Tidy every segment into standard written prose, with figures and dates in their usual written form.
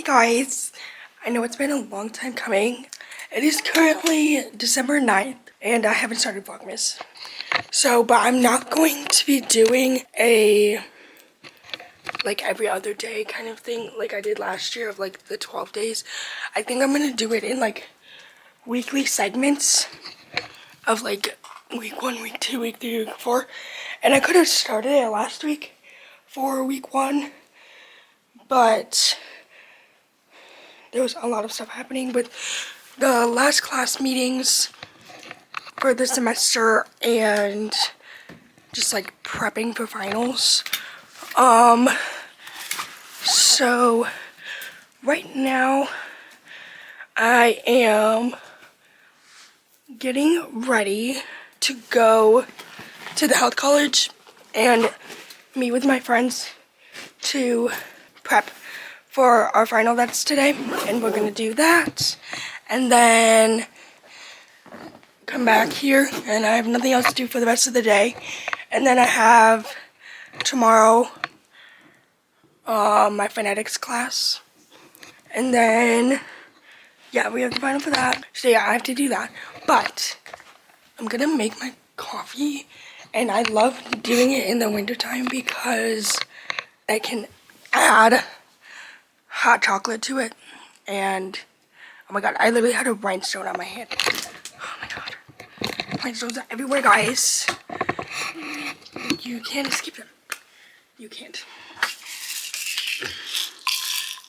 guys, I know it's been a long time coming. It is currently December 9th and I haven't started VLOGMAS. But I'm not going to be doing a like every other day kind of thing like I did last year of like the 12 days. I think I'm gonna do it in like weekly segments of like week 1, week 2, week 3, week 4. And I could have started it last week for week 1, but there was a lot of stuff happening with the last class meetings for the semester and just like prepping for finals. So right now I am getting ready to go to the health college and meet with my friends to prep for our final that's today, and we're gonna do that and then come back here, and I have nothing else to do for the rest of the day. And then I have tomorrow my phonetics class, and then yeah, we have the final for that. So yeah, I have to do that, but I'm gonna make my coffee, and I love doing it in the wintertime because I can add hot chocolate to it. And oh my god, I literally had a rhinestone on my hand. Oh my god, rhinestones are everywhere, guys. You can't escape them. You can't.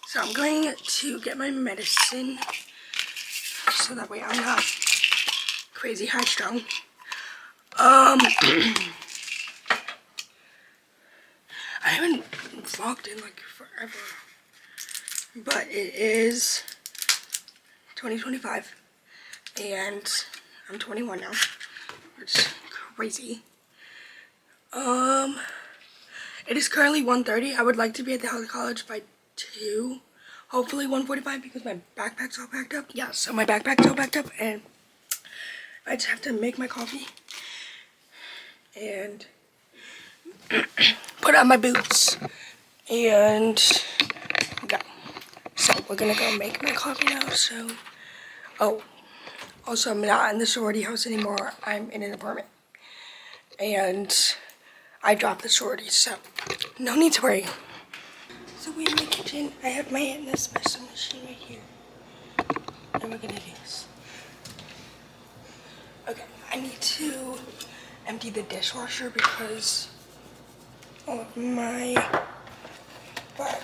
So I'm going to get my medicine so that way I'm not crazy high strung. I haven't vlogged in like forever, but it is 2025 and I'm 21 now, which is crazy. It is currently 1:30. I would like to be at the health college by 2, hopefully 1:45, because my backpack's all packed up. Yeah, so my backpack's all packed up and I just have to make my coffee and put on my boots and go. So we're gonna go make my coffee now. So, oh, also I'm not in the sorority house anymore. I'm in an apartment, and I dropped the sorority, so no need to worry. So we're in the kitchen. I have my espresso machine right here, and we're gonna do this. Okay, I need to empty the dishwasher because of but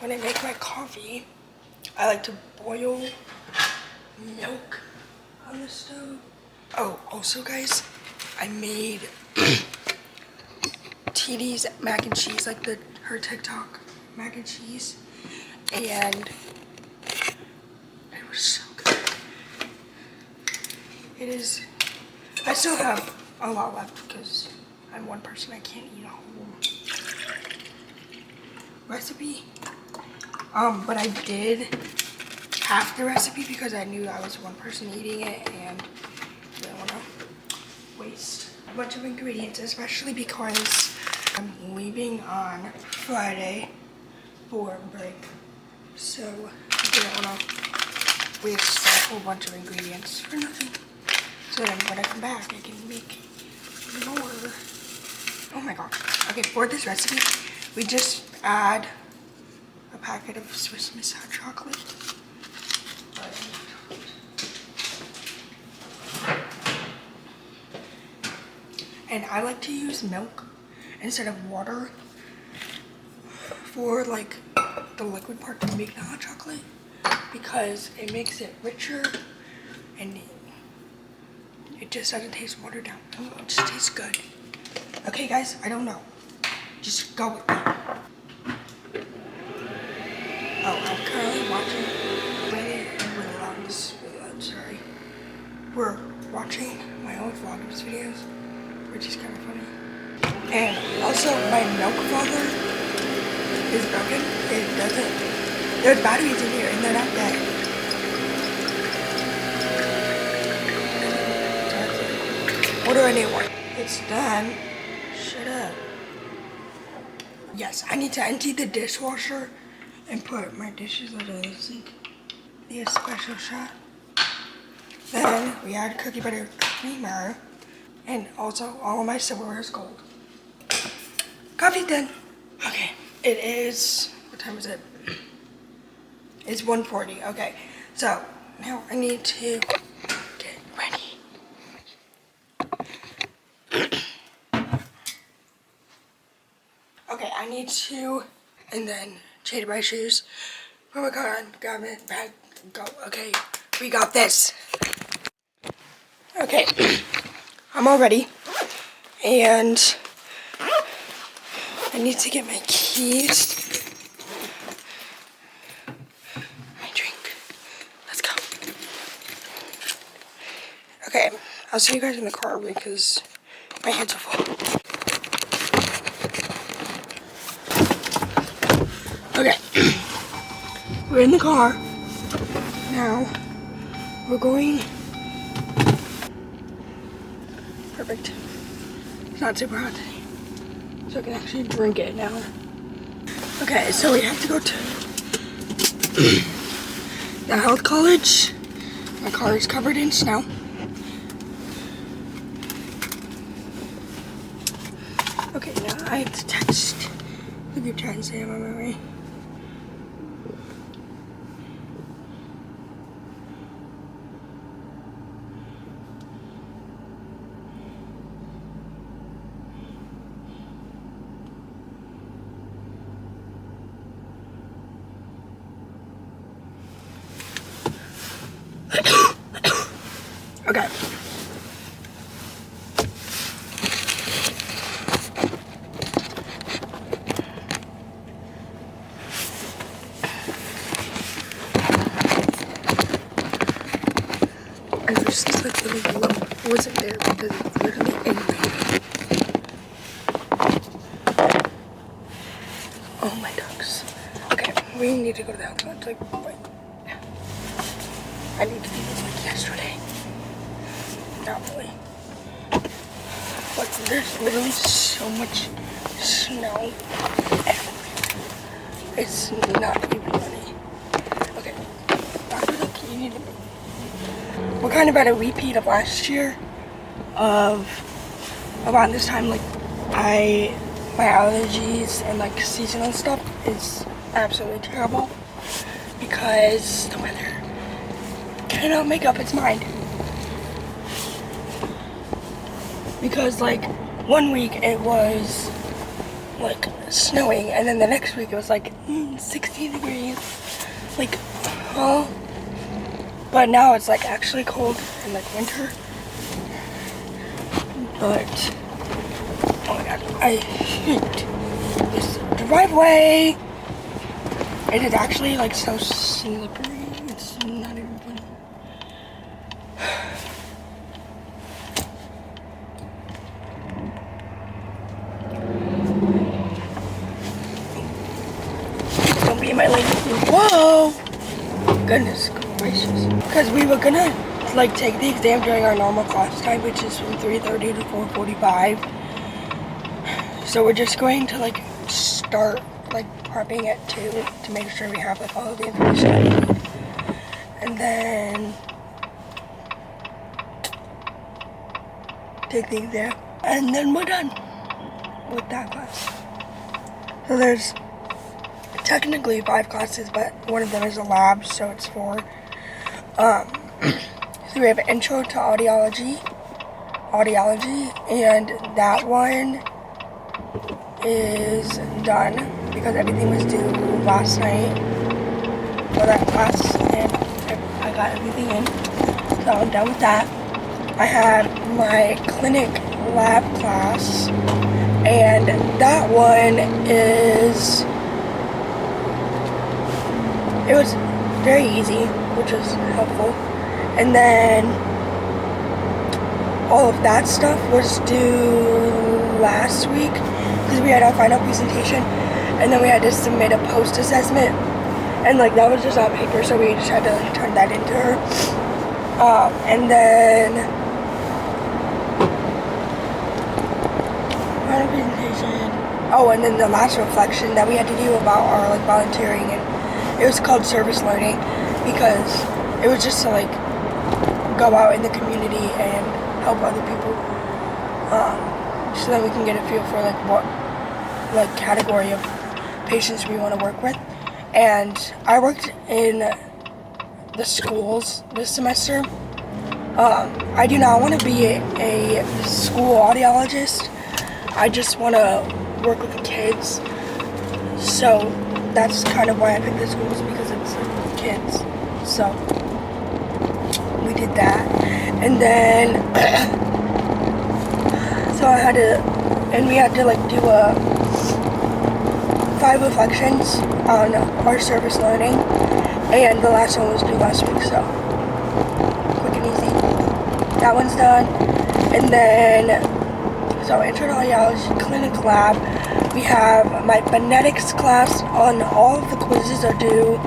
when I make my coffee, I like to boil milk on the stove. Oh, also guys, I made TD's mac and cheese, like her TikTok mac and cheese, and it was so good. It is. I still have a lot left because I'm one person. I can't eat a whole recipe. But I did half the recipe because I knew I was one person eating it and I didn't want to waste a bunch of ingredients, especially because I'm leaving on Friday for break. So I didn't want to waste a whole bunch of ingredients for nothing. So then when I come back, I can make more. Oh my gosh. Okay, for this recipe, we just add a packet of Swiss Miss hot chocolate. And I like to use milk instead of water for like the liquid part to make the hot chocolate, because it makes it richer and it just doesn't taste watered down. It just tastes good. Okay guys, I don't know. Just go with me. Oh, I'm currently watching, really loud in this video, I'm sorry. We're watching my old VLOGMAS videos, which is kind of funny. And also, my milk frother is broken. It doesn't, there's batteries in here and they're not dead. Order a new one. It's done. Shut up. Yes, I need to empty the dishwasher and put my dishes under the sink. The espresso shot. Then we add cookie butter creamer, and also all of my silverware is gold. Coffee's done. Okay, it is, what time is it? It's 1:40. Okay, so now I need to get ready. Okay, I need to, and then change my shoes, put my car on, grab it, bag, go. Okay, we got this. Okay, I'm all ready, and I need to get my keys. My drink. Let's go. Okay, I'll see you guys in the car because my hands are full. Okay, we're in the car. Now, we're going. Perfect. It's not super hot today, so I can actually drink it now. Okay, so we have to go to the health college. My car is covered in snow. Okay, now I have to text the group chat and say I'm on my way. Okay. And there's just like a little lump wasn't there because it's literally angry. Oh my ducks. Okay, we need to go to the health club. Like, wait. I need to do this like yesterday. Not really. But there's literally so much snow everywhere. It's not even funny. Okay, Dr. Luke, you need to move. We're kind of at a repeat of last year. Of around this time, like my allergies and like seasonal stuff is absolutely terrible because the weather cannot make up its mind. Because like 1 week it was like snowing and then the next week it was like 60 degrees. Like, oh. But now it's like actually cold in like winter. But, oh my god, I hate this driveway. It is actually like so slippery. It's not even funny. Don't be in my lane. Whoa! Goodness gracious. Because we were gonna like take the exam during our normal class time, which is from 3:30 to 4:45. So we're just going to like start like prepping at 2 to make sure we have like all of the information I need. And then take the exam. And then we're done with that class. So there's technically 5 classes, but one of them is a lab, so it's 4. So we have an intro to audiology, and that one is done because everything was due last night for that class, and I got everything in, so I'm done with that. I had my clinic lab class, and that one it was very easy, which was helpful. And then all of that stuff was due last week because we had our final presentation, and then we had to submit a post-assessment, and like that was just on paper, so we just had to like turn that into her. And then final presentation. Oh, and then the last reflection that we had to do about our like volunteering and It was called service learning because it was just to like go out in the community and help other people, so that we can get a feel for like what like category of patients we want to work with. And I worked in the schools this semester. I do not want to be a school audiologist. I just want to work with the kids. So that's kind of why I picked the schools, because it's kids. So we did that. And then so I had to, and we had to like do 5 reflections on our service learning, and the last one was due last week, so quick and easy. That one's done. And then so intro to audiology clinic lab, we have my phonetics class on. All of the quizzes are due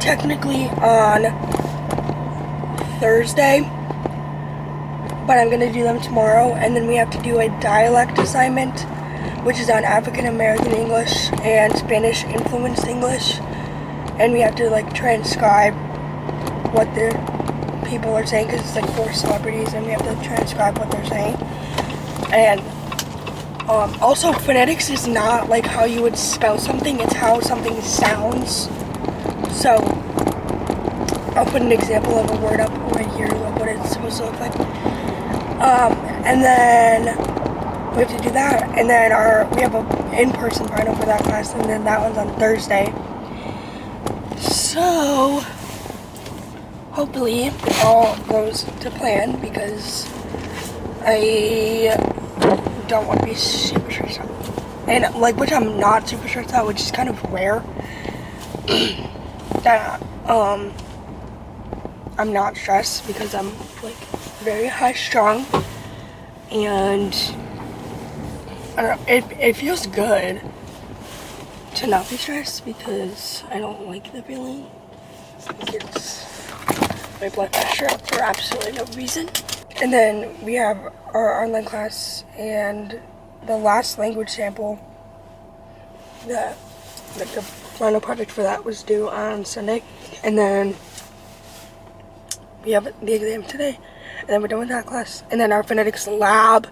technically on Thursday, but I'm gonna do them tomorrow. And then we have to do a dialect assignment, which is on African American English and Spanish influenced English, and we have to like transcribe what the people are saying, because it's like 4 celebrities and we have to transcribe what they're saying. And also phonetics is not like how you would spell something, it's how something sounds. So I'll put an example of a word up right here of what it's supposed to look like. And then we have to do that, and then we have an in-person final for that class, and then that one's on Thursday. So hopefully it all goes to plan, because I don't want to be super stressed out, and like, which I'm not super stressed out, which is kind of rare. That I'm not stressed, because I'm like very high strung, and I don't know, it feels good to not be stressed, because I don't like the feeling. It gets my blood pressure up for absolutely no reason. And then we have our online class, and the last language sample, the final project for that was due on Sunday. And then we have the exam today, and then we're done with that class. And then our phonetics lab,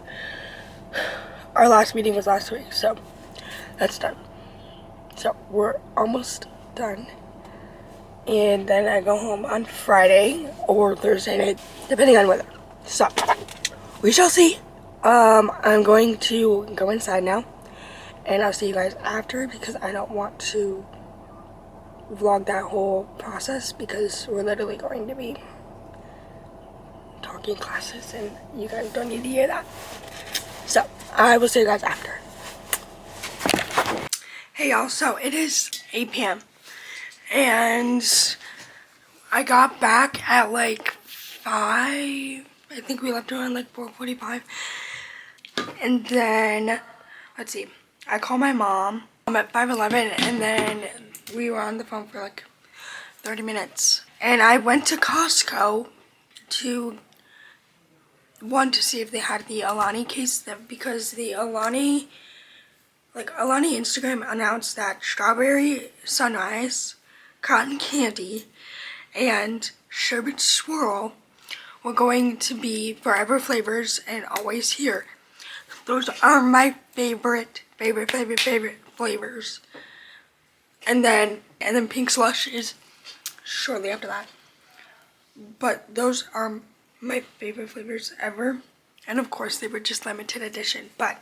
our last meeting was last week, so that's done. So we're almost done. And then I go home on Friday or Thursday night, depending on weather. So we shall see. I'm going to go inside now, and I'll see you guys after, because I don't want to vlog that whole process, because we're literally going to be talking classes and you guys don't need to hear that. So I will see you guys after. Hey y'all, so it is 8 p.m. and I got back at like 5. I think we left around like 4:45. And then, let's see, I called my mom. I'm at 5:11, and then we were on the phone for like 30 minutes. And I went to Costco to see if they had the Alani case, because the Alani Instagram announced that strawberry sunrise, cotton candy, and sherbet swirl were going to be forever flavors and always here. Those are my favorite flavors. And then pink slush is shortly after that. But those are my favorite flavors ever. And of course they were just limited edition, but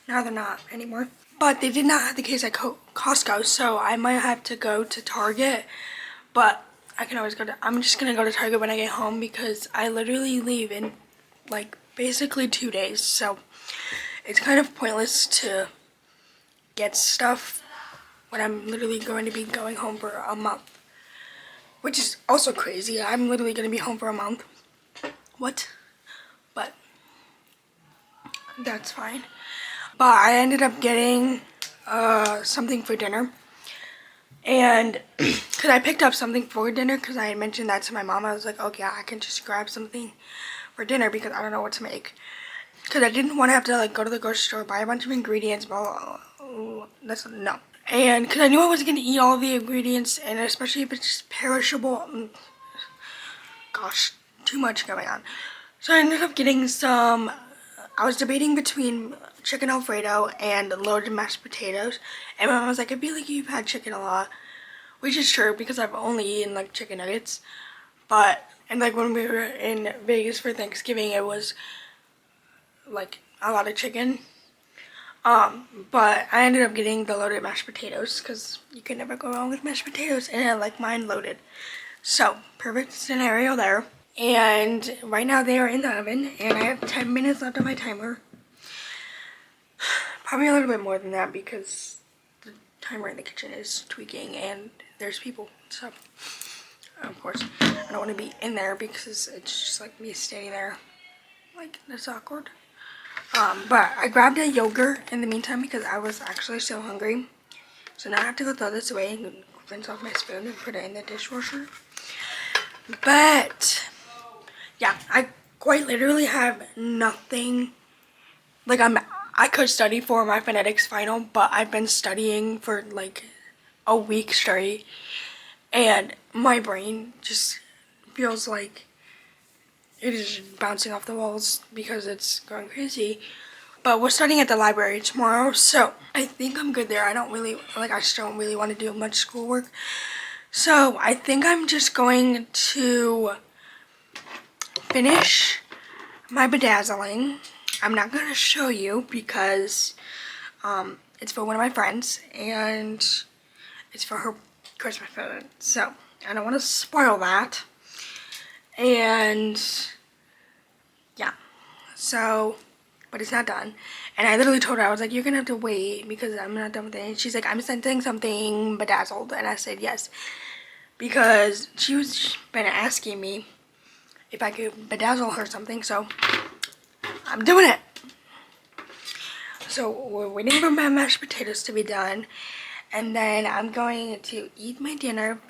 now they're not anymore. But they did not have the case at Costco, so I might have to go to Target. But I can always I'm just gonna go to Target when I get home, because I literally leave in like basically 2 days. So it's kind of pointless to get stuff when I'm literally going to be going home for a month. Which is also crazy. I'm literally gonna be home for a month. What? But that's fine. But I ended up getting something for dinner. And because I picked up something for dinner, because I had mentioned that to my mom. I was like, oh yeah, I can just grab something for dinner, because I don't know what to make. Because I didn't want to have to like go to the grocery store, buy a bunch of ingredients, blah, blah, blah. No. And because I knew I wasn't going to eat all of the ingredients, and especially if it's just perishable, gosh, too much going on. So I ended up getting some, I was debating between chicken Alfredo and loaded mashed potatoes. And my mom was like, I feel like you've had chicken a lot. Which is true because I've only eaten like chicken nuggets. But, and like when we were in Vegas for Thanksgiving, it was like a lot of chicken. But I ended up getting the loaded mashed potatoes because you can never go wrong with mashed potatoes, and I like mine loaded. So, perfect scenario there. And right now they are in the oven, and I have 10 minutes left on my timer. Probably a little bit more than that because the timer in the kitchen is tweaking and there's people. So, of course, I don't want to be in there because it's just like me standing there. Like, that's awkward. But I grabbed a yogurt in the meantime because I was actually so hungry. So now I have to go throw this away and rinse off my spoon and put it in the dishwasher. But, yeah, I quite literally have nothing. Like, I could study for my phonetics final, but I've been studying for like a week straight. And my brain just feels like it is bouncing off the walls because it's going crazy. But we're studying at the library tomorrow, so I think I'm good there. I still don't really want to do much schoolwork. So I think I'm just going to finish my bedazzling. I'm not going to show you because it's for one of my friends and it's for her Christmas present. So I don't want to spoil that. And yeah, so, but it's not done. And I literally told her, I was like, you're gonna have to wait because I'm not done with it. And she's like, I'm sending something bedazzled. And I said yes, because she was been asking me if I could bedazzle her something, so I'm doing it. So we're waiting for my mashed potatoes to be done, and then I'm going to eat my dinner,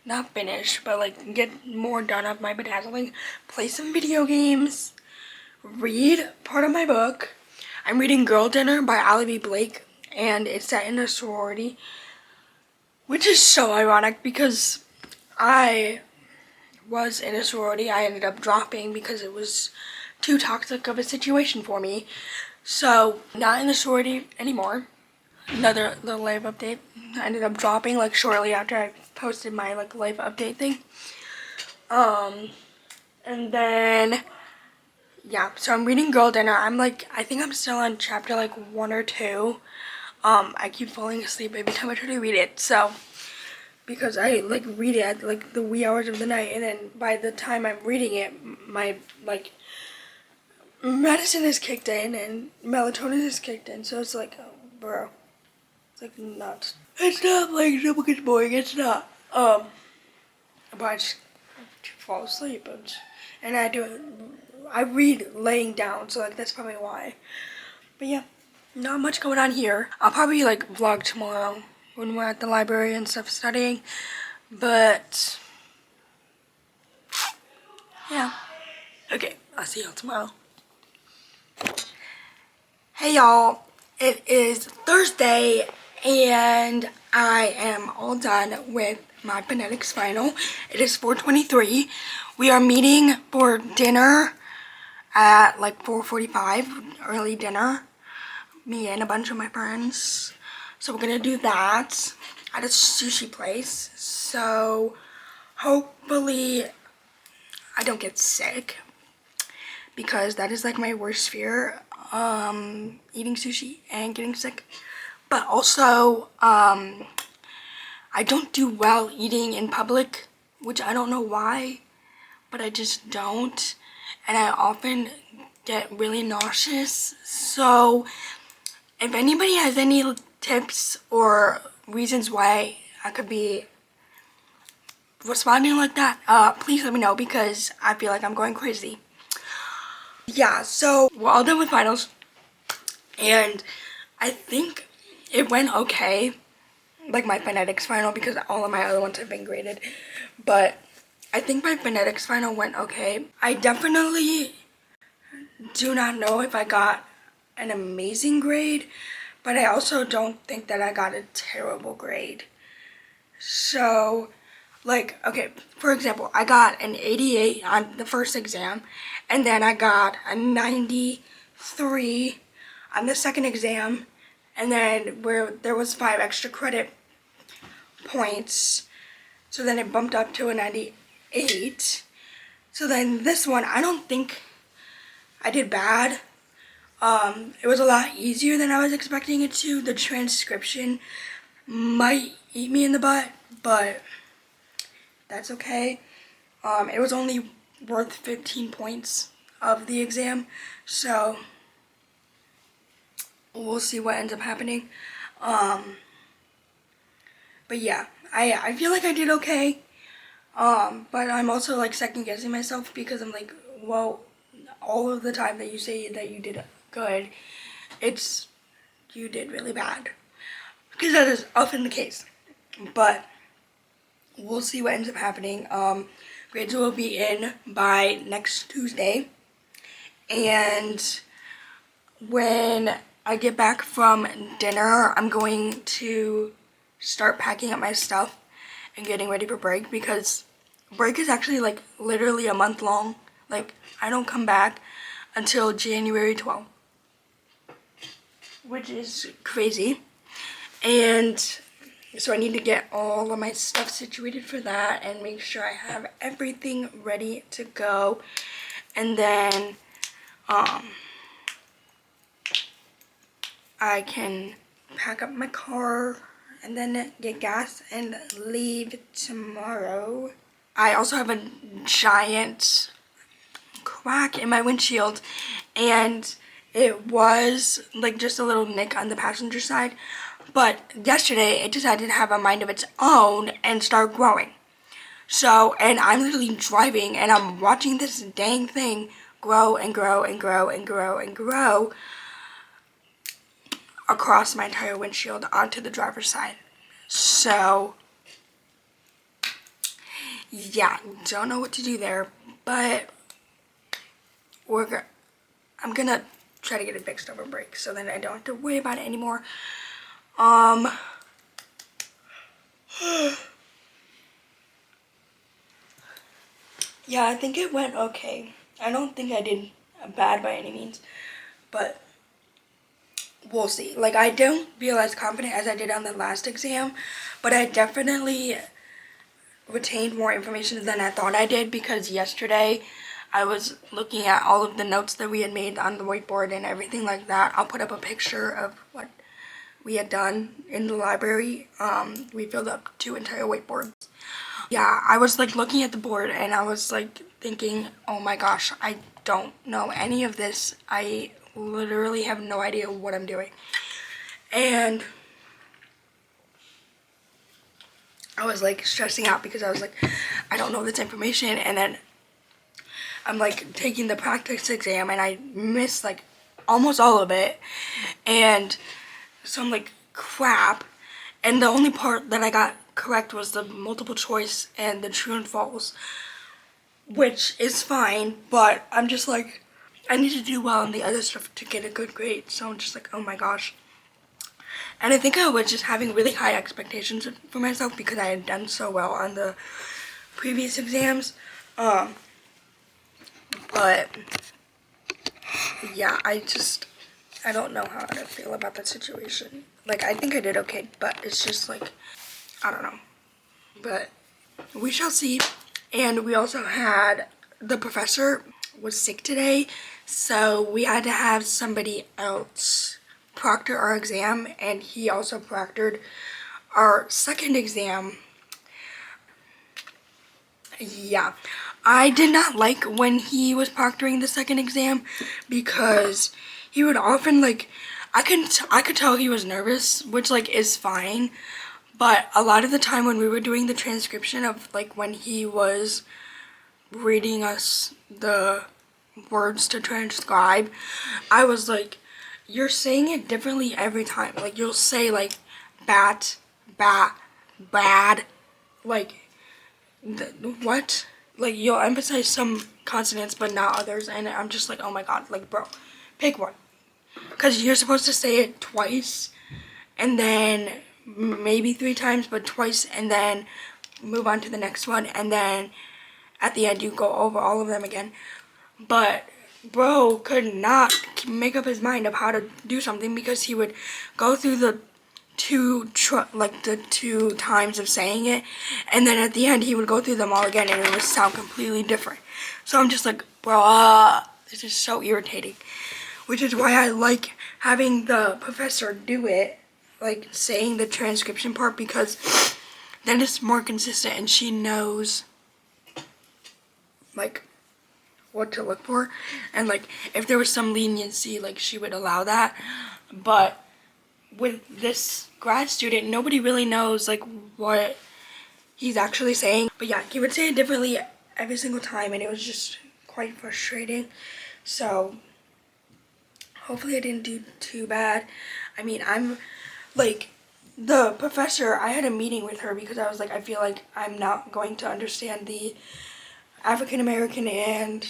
not finish, but like get more done of my bedazzling, play some video games, read part of my book. I'm reading Girl Dinner by Ally B. Blake, and it's set in a sorority, which is so ironic because I was in a sorority. I ended up dropping because it was too toxic of a situation for me. So, not in the sorority anymore. Another little live update. I ended up dropping like shortly after I posted my like live update thing. And then yeah, so I'm reading Girl Dinner. I think I'm still on chapter like 1 or 2. I keep falling asleep every time I try to read it. So, because I like read it at like the wee hours of the night, and then by the time I'm reading it, my like medicine is kicked in and melatonin is kicked in. So it's like, oh, bro, it's like nuts. It's not like super good boring. It's not. But I just fall asleep, and I read laying down, so like that's probably why. But yeah, not much going on here. I'll probably like vlog tomorrow when we're at the library and stuff studying. But yeah. Okay, I'll see y'all tomorrow. Hey y'all, it is Thursday and I am all done with my phonetics final. It is 4:23. We are meeting for dinner at like 4:45, early dinner. Me and a bunch of my friends. So we're gonna do that at a sushi place. So hopefully I don't get sick, because that is like my worst fear, eating sushi and getting sick. But also, I don't do well eating in public, which I don't know why, but I just don't. And I often get really nauseous. So if anybody has any tips or reasons why I could be responding like that, please let me know, because I feel like I'm going crazy. Yeah, so we're all done with finals, and I think it went okay, like my phonetics final, because all of my other ones have been graded, but I think my phonetics final went okay. I definitely do not know if I got an amazing grade, but I also don't think that I got a terrible grade. So, like, okay, for example, I got an 88 on the first exam, and then I got a 93 on the second exam, and then where there was 5 extra credit points, so then it bumped up to a 98. So then this one, I don't think I did bad. It was a lot easier than I was expecting it to. The transcription might eat me in the butt, but that's okay. It was only worth 15 points of the exam, so we'll see what ends up happening. But yeah, I feel like I did okay. But I'm also like second guessing myself because I'm like, well, all of the time that you say that you did good, it's you did really bad. Because that is often the case. But we'll see what ends up happening. Grades will be in by next Tuesday. And when I get back from dinner, I'm going to start packing up my stuff and getting ready for break, because break is actually like literally a month long. Like, I don't come back until January 12th, which is crazy. And so I need to get all of my stuff situated for that and make sure I have everything ready to go. And then I can pack up my car and then get gas and leave tomorrow. I also have a giant crack in my windshield, and it was like just a little nick on the passenger side, but yesterday it decided to have a mind of its own and start growing. So, and I'm literally driving and I'm watching this dang thing grow and grow and grow and grow and grow across my entire windshield onto the driver's side. So yeah, don't know what to do there, but I'm gonna try to get it fixed over break so then I don't have to worry about it anymore. Yeah, I think it went okay. I don't think I did bad by any means, but we'll see. Like, I don't feel as confident as I did on the last exam, but I definitely retained more information than I thought I did, because yesterday I was looking at all of the notes that we had made on the whiteboard and everything like that. I'll put up a picture of what we had done in the library. We filled up 2 entire whiteboards. Yeah, I was like looking at the board and I was like thinking, oh my gosh, I don't know any of this. I literally have no idea what I'm doing. And I was like stressing out because I was like, I don't know this information. And then I'm like taking the practice exam and I missed like almost all of it. And so I'm like, crap. And the only part that I got correct was the multiple choice and the true and false, which is fine, but I'm just like, I need to do well on the other stuff to get a good grade. So I'm just like, oh my gosh. And I think I was just having really high expectations for myself because I had done so well on the previous exams. But yeah, I don't know how to feel about that situation. Like, I think I did okay, but it's just like, I don't know. But we shall see. And we also had, the professor was sick today, so we had to have somebody else proctor our exam, and he also proctored our second exam. Yeah, I did not like when he was proctoring the second exam because he would often like, I could tell he was nervous, which like is fine, but a lot of the time when we were doing the transcription of like when he was reading us the words to transcribe, I was like, you're saying it differently every time. Like, you'll say like bat, bad, like what? Like, you'll emphasize some consonants but not others, and I'm just like, oh my god, like bro, pick one. Because you're supposed to say it twice and then maybe 3 times, but twice, and then move on to the next one, and then at the end you go over all of them again. But bro could not make up his mind of how to do something, because he would go through the two times of saying it, and then at the end he would go through them all again, and it would sound completely different. So I'm just like, bro, this is so irritating. Which is why I like having the professor do it, like saying the transcription part, because then it's more consistent and she knows like what to look for, and like if there was some leniency, like she would allow that. But with this grad student, nobody really knows like what he's actually saying. But yeah, he would say it differently every single time, and it was just quite frustrating. So hopefully I didn't do too bad. I mean, I'm like, the professor, I had a meeting with her because I was like, I feel like I'm not going to understand the African American and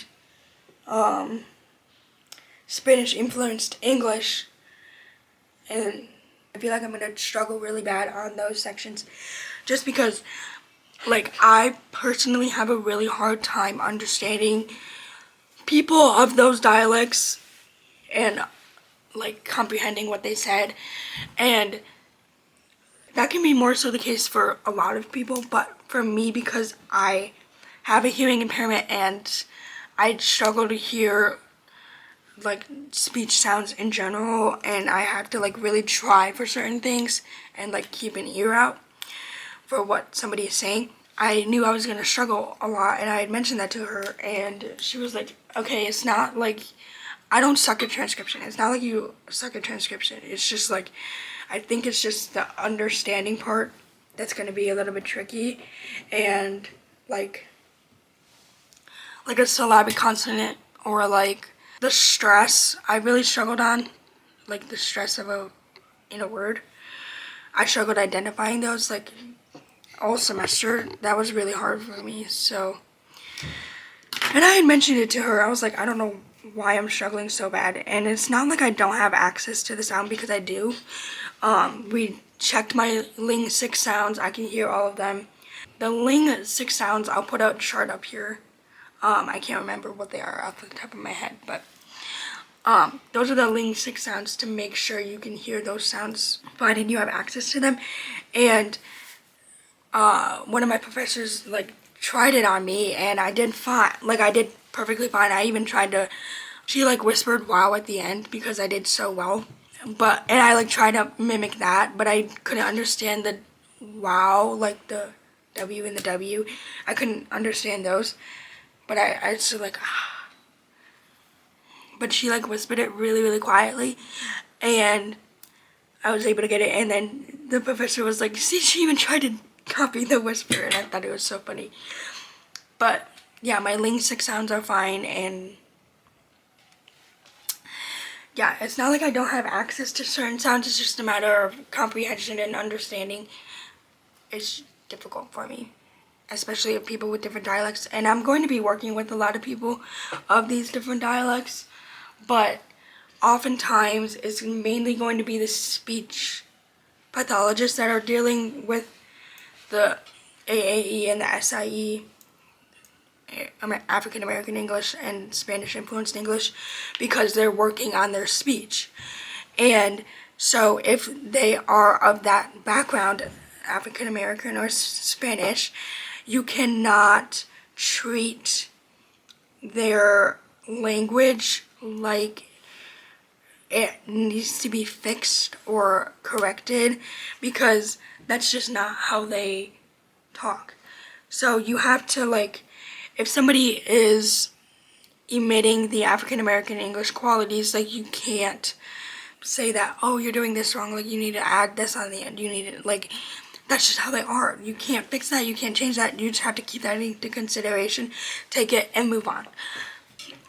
Spanish influenced English, and I feel like I'm gonna struggle really bad on those sections, just because like I personally have a really hard time understanding people of those dialects and like comprehending what they said. And that can be more so the case for a lot of people, but for me, because I have a hearing impairment and I struggle to hear like speech sounds in general, and I have to like really try for certain things and like keep an ear out for what somebody is saying. I knew I was gonna struggle a lot, and I had mentioned that to her, and she was like, okay, it's not like I don't suck at transcription. It's not like you suck at transcription. It's just like, I think it's just the understanding part that's gonna be a little bit tricky, and like a syllabic consonant, or like the stress I really struggled on, like the stress of in a word. I struggled identifying those like all semester. That was really hard for me. So, and I had mentioned it to her. I was like, I don't know why I'm struggling so bad, and it's not like I don't have access to the sound, because I do. We checked my Ling 6 sounds. I can hear all of them. The Ling 6 sounds, I'll put a chart up here. I can't remember what they are off the top of my head, but those are the Ling 6 sounds, to make sure you can hear those sounds fine and you have access to them. And one of my professors like tried it on me, and I did fine. Like I did perfectly fine. I even tried to, she like whispered wow at the end because I did so well. And I like tried to mimic that, but I couldn't understand the wow, like the W and the W. I couldn't understand those. But I just like, ah. But she like whispered it really, really quietly, and I was able to get it. And then the professor was like, see, she even tried to copy the whisper, and I thought it was so funny. But yeah, my Ling 6 sounds are fine, and yeah, it's not like I don't have access to certain sounds. It's just a matter of comprehension and understanding. It's difficult for me, especially of people with different dialects. And I'm going to be working with a lot of people of these different dialects, but oftentimes it's mainly going to be the speech pathologists that are dealing with the AAE and the SIE, African American English and Spanish influenced English, because they're working on their speech. And so if they are of that background, African American or Spanish, you cannot treat their language like it needs to be fixed or corrected, because that's just not how they talk. So you have to, like, if somebody is emitting the African American English qualities, like, you can't say that, oh, you're doing this wrong, like, you need to add this on the end, you need to, like, that's just how they are. You can't fix that, you can't change that, you just have to keep that into consideration, take it, and move on.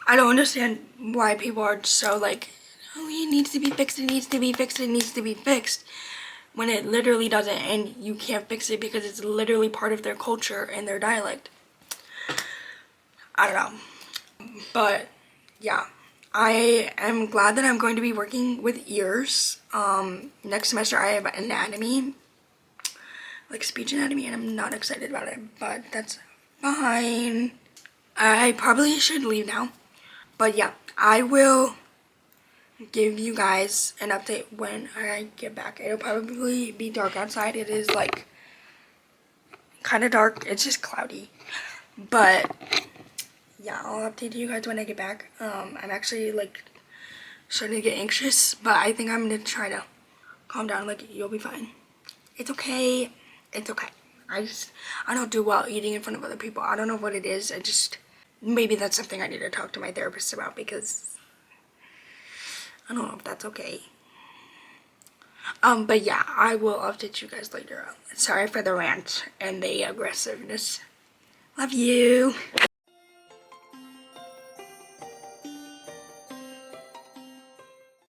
I don't understand why people are so like, oh, it needs to be fixed, it needs to be fixed, it needs to be fixed, when it literally doesn't, and you can't fix it because it's literally part of their culture and their dialect. I don't know. But yeah, I am glad that I'm going to be working with ears. Next semester I have anatomy, like speech anatomy, and I'm not excited about it, but that's fine. I probably should leave now, but yeah, I will give you guys an update when I get back. It'll probably be dark outside. It is like kind of dark. It's just cloudy, but yeah, I'll update you guys when I get back. I'm actually like starting to get anxious, but I think I'm gonna try to calm down. Like, you'll be fine. It's okay. It's okay. I don't do well eating in front of other people. I don't know what it is. Maybe that's something I need to talk to my therapist about, because I don't know if that's okay. But yeah, I will update you guys later. Sorry for the rant and the aggressiveness. Love you.